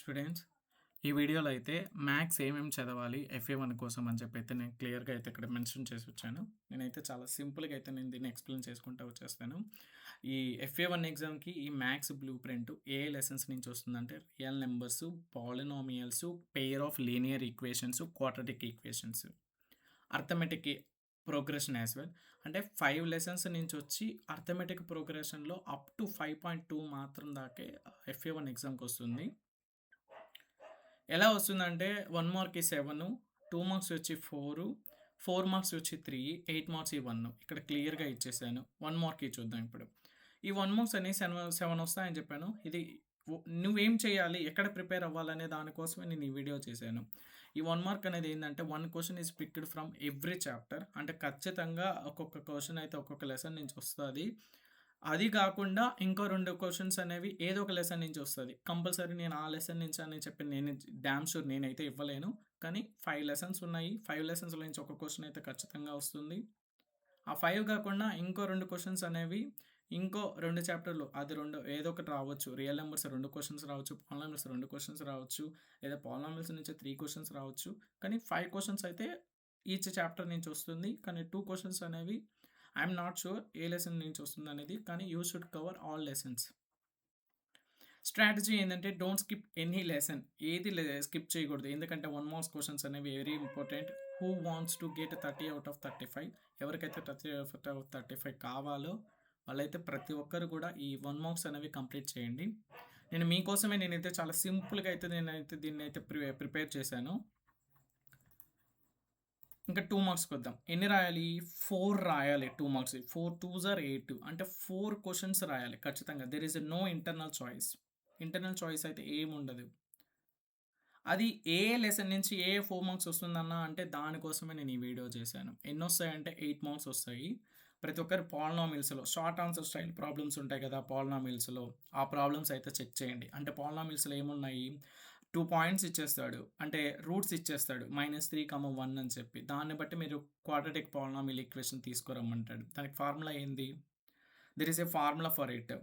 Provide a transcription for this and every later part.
Students, ఈ వీడియోలో అయితే మ్యాథ్స్ ఏమేమి చదవాలి FA1 కోసం అని చెప్పి అయితే నేను క్లియర్‌గా అయితే ఇక్కడ మెన్షన్ చేసి వచ్చాను. నేనైతే చాలా సింపుల్‌గా అయితే నేను దీన్ని ఎక్స్‌ప్లెయిన్ చేసుకుంటూ వచ్చేస్తాను. ఈ FA1 ఎగ్జామ్‌కి ఈ మ్యాథ్స్ బ్లూ ప్రింట్ ఏ లెసన్స్ నుంచి వస్తుందంటే real numbers, polynomials, pair of linear equations, quadratic equations, arithmetic progression as well. అంటే 5 లెసన్స్ నుంచి వచ్చి అర్థమెటిక్ ప్రోగ్రెషన్‌లో అప్ టు 5.2 మాత్రం దాకే FA1 ఎగ్జామ్‌కి వస్తుంది. ఎలా వస్తుందంటే 1 మార్క్‌కి 7, 2 మార్క్స్ వచ్చి 4, 4 మార్క్స్ వచ్చి 3, 8 మార్క్స్ 1. ఇక్కడ క్లియర్‌గా ఇచ్చేసాను. 1 మార్క్‌కి చూద్దాం ఇప్పుడు. ఈ 1 మార్క్స్ అనేవి 7 వస్తాయని చెప్పాను. ఇది నువ్వేం చేయాలి? ఎక్కడ ప్రిపేర్ అవ్వాలనే దాని కోసమే నేను ఈ వీడియో చేశాను. ఈ 1 మార్క్ అనేది ఏందంటే 1 question is picked from every chapter. అంటే ఖచ్చితంగా ఒక్కొక్క క్వెషన్ అయితే ఒక్కొక్క లెసన్ నుంచి వస్తది. అది కాకుండా ఇంకో 2 క్వెషన్స్ అనేవి ఏదో ఒక లెసన్ నుంచి వస్తది. కంపల్సరీ నేను ఆ లెసన్ నుంచి అని చెప్పి నేను డామ్ షూర్ నేనైతే ఇవ్వలేను. కానీ 5 లెసన్స్ ఉన్నాయి. 5 లెసన్స్‌లో నుంచి ఒక క్వెషన్ అయితే ఖచ్చితంగా వస్తుంది. ఆ 5 కాకుండా ఇంకో 2 క్వెషన్స్ అనేవి ఇంకో 2 చాప్టర్‌లు అది 2 ఏదో ఒకటి రావచ్చు. రియల్ నంబర్స్ 2 క్వెషన్స్ రావచ్చు. పాలినామియల్స్ 2 క్వెషన్స్ రావచ్చు. లేదా పాలినామియల్స్ నుంచి 3 క్వెషన్స్ రావచ్చు. కానీ 5 క్వెషన్స్ అయితే ఈచ్ చాప్టర్ నుంచి వస్తుంది. కానీ 2 క్వెషన్స్ అనేవి I'm not sure A lesson నుంచి వస్తుందనేది. కానీ you should cover all lessons. Strategy ఏంటంటే డోంట్ స్కిప్ ఎనీ లెసన్. ఏది స్కిప్ చేయకూడదు. ఎందుకంటే 1 మార్క్స్ క్వెషన్స్ అనేవి very important. Who wants to get 30 out of 35? ఎవరికైతే 30 ఔట్ ఆఫ్ 35 కావాలో వాళ్ళైతే ప్రతి ఒక్కరు కూడా ఈ 1 మార్క్స్ అనేవి కంప్లీట్ చేయండి. నేను మీకోసమే నేనైతే చాలా సింపుల్‌గా అయితే నేనైతే దీన్నైతే ప్రిపేర్ చేశాను. ఇంకా 2 మార్క్స్‌కి వద్దాం. ఎన్ని రాయాలి? 4 రాయాలి 2 మార్క్స్. 4 2s ఆర్ 8 అంటే 4 క్వెషన్స్ రాయాలి ఖచ్చితంగా. There is no internal choice. Internal choice అయితే ఏముండదు. అది ఏ లెసన్ నుంచి ఏ 4 మార్క్స్ వస్తుందన్నా అంటే దానికోసమే నేను ఈ వీడియో చేశాను. ఎన్నొస్తాయంటే 8 మార్క్స్ వస్తాయి. ప్రతి ఒక్కరు పాలినామియల్స్‌లో షార్ట్ ఆన్సర్ స్టైల్ ప్రాబ్లమ్స్ ఉంటాయి కదా! పాలినామియల్స్‌లో ఆ ప్రాబ్లమ్స్ అయితే చెక్ చేయండి. అంటే పాలినామియల్స్‌లో ఏమున్నాయి? 2 పాయింట్స్ ఇచ్చేస్తాడు. అంటే రూట్స్ ఇచ్చేస్తాడు. -3, 1 అని చెప్పి. దాన్ని బట్టి మీరు క్వాడ్రాటిక్ పాలినామియల్ ఈక్వేషన్ తీసుకురమ్మంటాడు. దానికి ఫార్ములా ఏంది? There is a formula for it.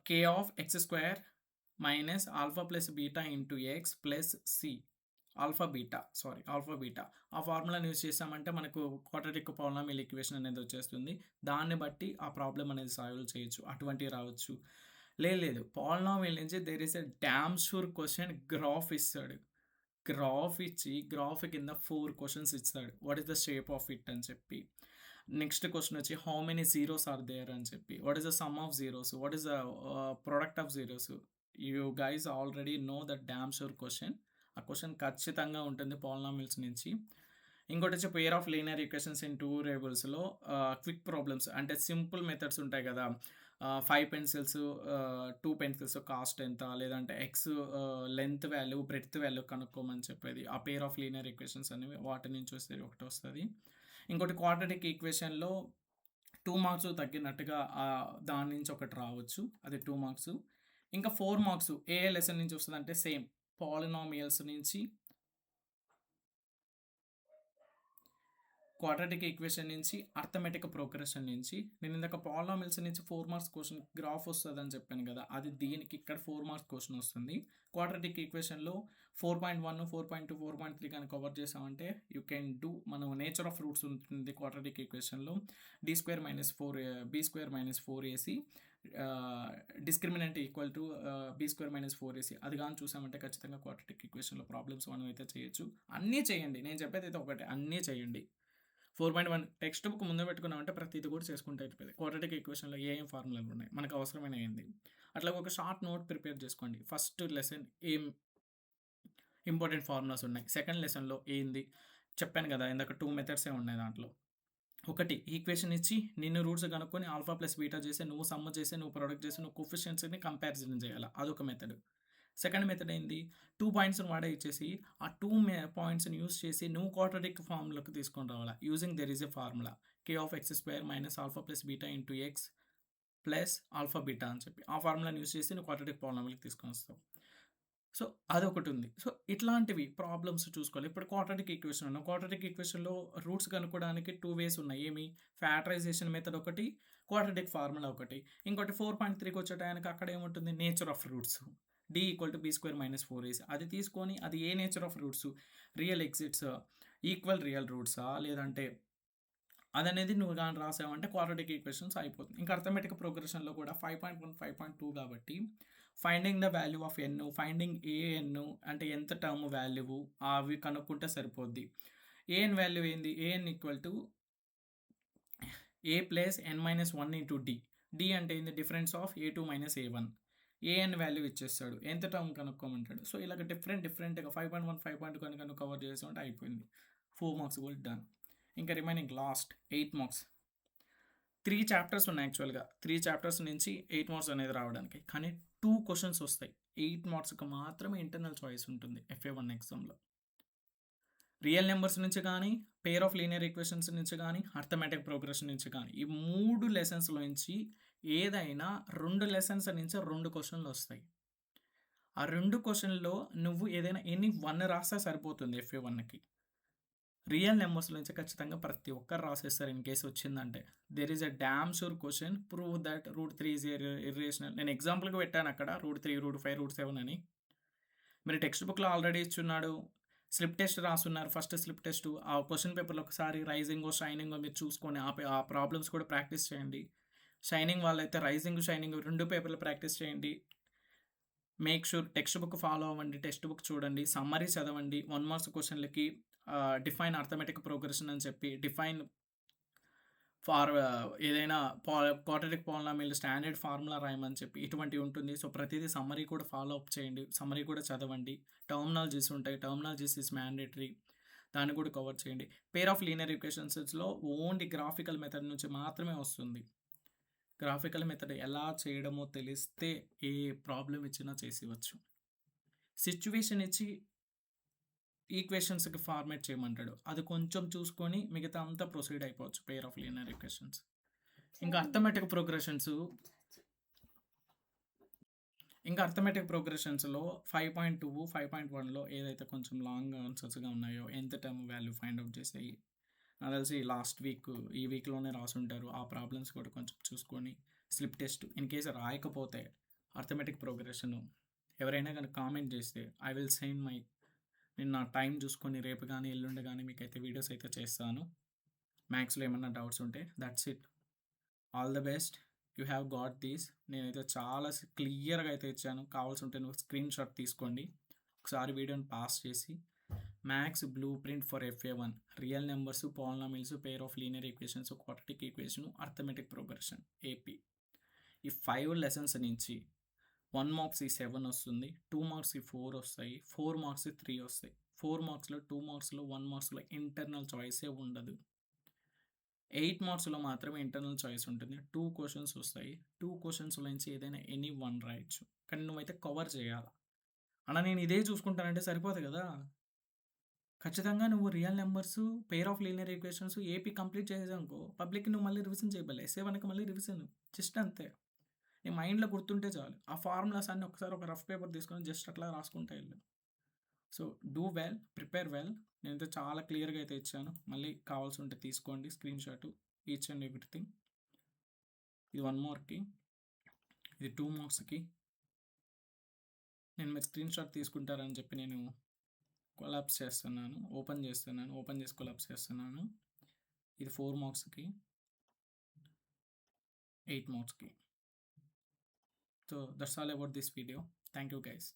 k of x square minus alpha plus beta into x plus c. Alpha beta ఆ ఫార్ములాని యూజ్ చేసామంటే మనకు క్వాడ్రాటిక్ పాలినామియల్ ఈక్వేషన్ అనేది వచ్చేస్తుంది. దాన్ని బట్టి ఆ ప్రాబ్లం అనేది సాల్వ్ చేయొచ్చు. అటువంటివి రావచ్చు. లేదు పాలినామియల్ నుంచి there is a damn sure question graph ఇస్తాడు. గ్రాఫ్ ఇచ్చి గ్రాఫ్ కింద 4 క్వశ్చన్స్ ఇస్తాడు. What is the shape of it అని చెప్పి. నెక్స్ట్ క్వశ్చన్ వచ్చి how many zeros are there అని చెప్పి. What is the sum of zeros? What is the product of zeros? You guys already know the damn sure question. ఆ question ఖచ్చితంగా ఉంటుంది polynomials నుంచి. ఇంకోటి వచ్చి pair of linear equations in 2 వేరియబుల్స్‌లో quick problems అంటే సింపుల్ మెథడ్స్ ఉంటాయి కదా! 5 పెన్సిల్స్, 2 పెన్సిల్స్ కాస్ట్ ఎంత? లేదంటే x length value, breadth value కనుక్కోమని చెప్పేది. ఆ పెయిర్ ఆఫ్ లీనియర్ ఈక్వేషన్స్ అనేవి వాటి నుంచి వస్తే ఒకటి వస్తది. ఇంకోటి క్వాడ్రాటిక్ ఈక్వేషన్‌లో 2 మార్క్స్ తగ్గినట్టుగా దాని నుంచి ఒకటి రావచ్చు. అది 2 మార్క్స్. ఇంకా 4 మార్క్స్ ఏ లెసన్ నుంచి వస్తదంటే సేమ్ పాలినామియల్స్ నుంచి, క్వాడ్రాటిక్ ఈక్వేషన్ నుంచి, అర్థమెటిక్ ప్రోగ్రెషన్ నుంచి. నేను ఇందాక పాలినామియల్స్ నుంచి 4 మార్క్స్ క్వెషన్ గ్రాఫ్ వస్తదని చెప్పాను కదా! అది దీనికి ఇక్కడ 4 మార్క్స్ క్వెషన్ వస్తుంది. క్వాడ్రాటిక్ ఈక్వేషన్‌లో 4.1, 4.2, 4.3 గాని కవర్ చేసామంటే యూ కెన్ డూ. మనం నేచర్ ఆఫ్ రూట్స్ ఉంటుంది క్వాడ్రాటిక్ ఈక్వేషన్‌లో. B square minus 4ac discriminant equal to b square minus 4ac. అది గాని చూసామంటే ఖచ్చితంగా క్వాడ్రాటిక్ ఈక్వేషన్‌లో ప్రాబ్లమ్స్ మనం అయితే చేయొచ్చు. అన్నీ చేయండి. నేను చెప్పేది అయితే ఒకటే, అన్నీ చేయండి. 4.1 టెక్స్ట్ బుక్ ముందు పెట్టుకున్నామంటే ప్రతిది కూడా చేసుకుంటూ అయిపోయింది. క్వాడ్రాటిక్ ఈక్వేషన్‌లో ఏం ఫార్ములాలు ఉన్నాయి, మనకు అవసరమైనవి ఏంది. అట్లా ఒక షార్ట్ నోట్ ప్రిపేర్ చేసుకోండి. ఫస్ట్ లెసన్ ఏం ఇంపార్టెంట్ ఫార్ములాస్ ఉన్నాయి. సెకండ్ లెసన్‌లో ఏంది చెప్పాను కదా! ఇందాక 2 మెథడ్సే ఉన్నాయి దాంట్లో. ఒకటి ఈక్వేషన్ ఇచ్చి నిన్ను రూట్స్ కనుక్కొని ఆల్ఫా ప్లస్ బీటా చేసి, నువ్వు సమ్ చేసి, నువ్వు ప్రొడక్ట్ చేసి, నువ్వు కోఎఫిషియెంట్స్‌ని కంపారిజన్ చేయాలి. అదొక మెథడ్. సెకండ్ మెథడ్ ఏంది? 2 పాయింట్స్‌ని వాడే ఇచ్చేసి, ఆ 2 పాయింట్స్‌ని యూజ్ చేసి నువ్వు క్వాడ్రాటిక్ ఫార్మ్‌లోకి తీసుకొని రావాలా. Using there is a formula. k of x square minus alpha plus beta into x plus alpha beta అని చెప్పి. ఆ ఫార్ములాని యూజ్ చేసి నువ్వు క్వాడ్రాటిక్ పాలినామియల్‌కి తీసుకొని వస్తావు. సో, అదొకటి ఉంది. సో, ఇట్లాంటివి ప్రాబ్లమ్స్ చూసుకోవాలి. ఇప్పుడు క్వాడ్రాటిక్ ఈక్వేషన్ అన్నాం. క్వాడ్రాటిక్ ఈక్వేషన్‌లో రూట్స్ కనుక్కోవడానికి 2 వేస్ ఉన్నాయి. ఏమి? ఫ్యాక్టరైజేషన్ మెథడ్ ఒకటి, క్వాడ్రాటిక్ ఫార్ములా ఒకటి. ఇంకోటి 4.3కి వచ్చే టయానికి అక్కడ ఏముంటుంది? Nature of roots. D equal to b square minus 4ac అది తీసుకొని అది ఏ nature of roots real exists equal real రూట్సా లేదంటే అదనేది నువ్వు కానీ రాసావంటే క్వాడ్రాటిక్ ఈక్వేషన్స్ అయిపోతుంది. ఇంకా అర్థమెటిక్ ప్రోగ్రెషన్లో కూడా 5.1 5.2 కాబట్టి finding the value of n finding a n అంటే ఎంత టర్మ్ వాల్యూ అవి కనుక్కుంటే సరిపోద్ది. ఏఎన్ వాల్యూ ఏంది a n equal to a plus n minus 1 into d. D అంటే ఏంది difference of a two minus a one. A n value ఇచ్చేస్తాడు ఎంత టర్మ్ కనుక్కోమంటాడు. సో ఇలాగ డిఫరెంట్గా 5.1 5.2 కనుక నువ్వు కవర్ చేసామంటే అయిపోయింది. 4 మార్క్స్ కూడా డన్. ఇంకా రిమైనింగ్ లాస్ట్ 8 మార్క్స్ 3 చాప్టర్స్ ఉన్నాయి యాక్చువల్గా 3 చాప్టర్స్ నుంచి 8 మార్క్స్ అనేది రావడానికి కానీ 2 క్వశ్చన్స్ వస్తాయి 8 మార్క్స్కి మాత్రమే ఇంటర్నల్ చాయిస్ ఉంటుంది FA1 ఎగ్జామ్లో. రియల్ నెంబర్స్ నుంచి కానీ పేర్ ఆఫ్ లీనియర్ ఈక్వేషన్స్ నుంచి కానీ అర్థమెటిక్ ప్రోగ్రెషన్ నుంచి కానీ ఈ 3 లెసన్స్లో నుంచి ఏదైనా 2 లెసన్స్ నుంచి 2 క్వశ్చన్లు వస్తాయి. ఆ 2 క్వశ్చన్లో నువ్వు ఏదైనా ఎనీ 1 రాస్తే సరిపోతుంది FA1కి. రియల్ నెంబర్స్ నుంచి ఖచ్చితంగా ప్రతి ఒక్కరు రాసేస్తారు ఇన్ కేసు వచ్చిందంటే. There is a damn sure question prove that √3 is irrational. నేను ఎగ్జాంపుల్కి పెట్టాను అక్కడ √3 √5 √7 అని. మీరు టెక్స్ట్ బుక్లో ఆల్రెడీ ఇచ్చున్నాడు. స్లిప్ టెస్ట్ రాస్తున్నారు ఫస్ట్ స్లిప్ టెస్ట్ ఆ క్వశ్చన్ పేపర్లో ఒకసారి రైజింగో షైనింగో మీరు చూసుకొని ఆ ప్రాబ్లమ్స్ కూడా ప్రాక్టీస్ చేయండి. షైనింగ్ వాళ్ళైతే రైజింగ్ షైనింగ్ 2 పేపర్లు ప్రాక్టీస్ చేయండి. Make sure text book follow అవ్వండి, టెక్స్ట్ బుక్ చూడండి, సమ్మరీ చదవండి. 1 మార్క్స్ క్వశ్చన్లకి డిఫైన్ అర్థమెటిక్ ప్రోగ్రెషన్ అని చెప్పి డిఫైన్ ఫార్ ఏదైనా క్వాడ్రాటిక్ పాలినామియల్ స్టాండర్డ్ ఫార్ములా రాయమని చెప్పి ఇటువంటివి ఉంటుంది. సో ప్రతిదీ సమ్మరీ కూడా ఫాలో అప్ చేయండి, సమ్మరీ కూడా చదవండి. టర్మినాలజీస్ ఉంటాయి, టర్మినాలజీస్ ఇస్ మ్యాండేటరీ, దాన్ని కూడా కవర్ చేయండి. పేర్ ఆఫ్ లీనియర్ ఈక్వేషన్స్లో ఓన్లీ గ్రాఫికల్ మెథడ్ నుంచి మాత్రమే వస్తుంది. గ్రాఫికల్ మెథడ్ ఎలా చేయడమో తెలిస్తే ఏ ప్రాబ్లం ఇచ్చినా చేసేవచ్చు. సిచ్యువేషన్ ఇచ్చి ఈక్వేషన్స్కి ఫార్మేట్ చేయమంటాడు, అది కొంచెం చూసుకొని మిగతా అంతా ప్రొసీడ్ అయిపోవచ్చు పేర్ ఆఫ్ లీనియర్ ఈక్వేషన్స్. ఇంకా అర్థమెటిక్ ప్రోగ్రెషన్స్లో 5.2 5.1లో ఏదైతే కొంచెం లాంగ్ ఆన్సర్స్గా ఉన్నాయో ఎంత టర్మ్ వాల్యూ ఫైండ్ అవుట్ చేసేయి నాకు తెలిసి లాస్ట్ వీక్ ఈ వీక్లోనే రాసుంటారు. ఆ ప్రాబ్లమ్స్ కూడా కొంచెం చూసుకొని స్లిప్ టెస్ట్ ఇన్ కేసు రాయకపోతే అర్థమెటిక్ ప్రోగ్రెషన్ ఎవరైనా కనుక కామెంట్ చేస్తే ఐ విల్ సెండ్ మై నేను నా టైం చూసుకొని రేపు కానీ ఎల్లుండి కానీ మీకైతే వీడియోస్ అయితే చేస్తాను. మ్యాథ్స్లో ఏమన్నా డౌట్స్ ఉంటే that's it. All the best, you have got these. నేనైతే చాలా క్లియర్గా అయితే ఇచ్చాను. కావాల్సి ఉంటే నువ్వు స్క్రీన్ షాట్ తీసుకోండి, ఒకసారి వీడియోని పాస్ చేసి maths blue print for FA1 real numbers polynomials pair of linear equations quadratic equation arithmetic progression AP ఈ 5 లెసన్స్ నుంచి 1 మార్క్స్ 7 వస్తుంది, 2 మార్క్స్ 4 వస్తాయి, 4 మార్క్స్ 3 వస్తాయి. 4 మార్క్స్లో 2 మార్క్స్లో 1 మార్క్స్లో ఇంటర్నల్ చాయిసే ఉండదు. 8 మార్క్స్లో మాత్రమే ఇంటర్నల్ చాయిస్ ఉంటుంది. 2 క్వశ్చన్స్ వస్తాయి, 2 క్వశ్చన్స్లో నుంచి ఏదైనా ఎనీ 1 రాయొచ్చు, కానీ నువ్వైతే కవర్ చేయాలి. అలా నేను ఇదే చూసుకుంటానంటే సరిపోదు కదా. ఖచ్చితంగా నువ్వు real numbers pair of linear equations AP complete చేసేదనుకో పబ్లిక్కి నువ్వు మళ్ళీ రివిజన్ చేయబలే, SA1కి మళ్ళీ రివిజన్ జస్ట్ అంతే. నీ మైండ్లో గుర్తుంటే చాలు. ఆ ఫార్ములాస్ అన్నీ ఒకసారి ఒక రఫ్ పేపర్ తీసుకొని జస్ట్ అట్లా రాసుకుంటా వెళ్ళు. So do well, prepare well. నేనైతే చాలా క్లియర్గా అయితే ఇచ్చాను. మళ్ళీ కావాల్సి ఉంటే తీసుకోండి screen shot each and everything. ఇది 1 మార్క్కి, ఇది 2 మార్క్స్కి. నేను మీరు స్క్రీన్ షాట్ తీసుకుంటారని చెప్పి నేను కొలాప్స్ చేస్తున్నాను, ఓపెన్ చేసి కొలాప్స్ చేస్తున్నాను. ఇది 4 మార్క్స్కి, 8 మార్క్స్కి. So that's all about this video. Thank you guys.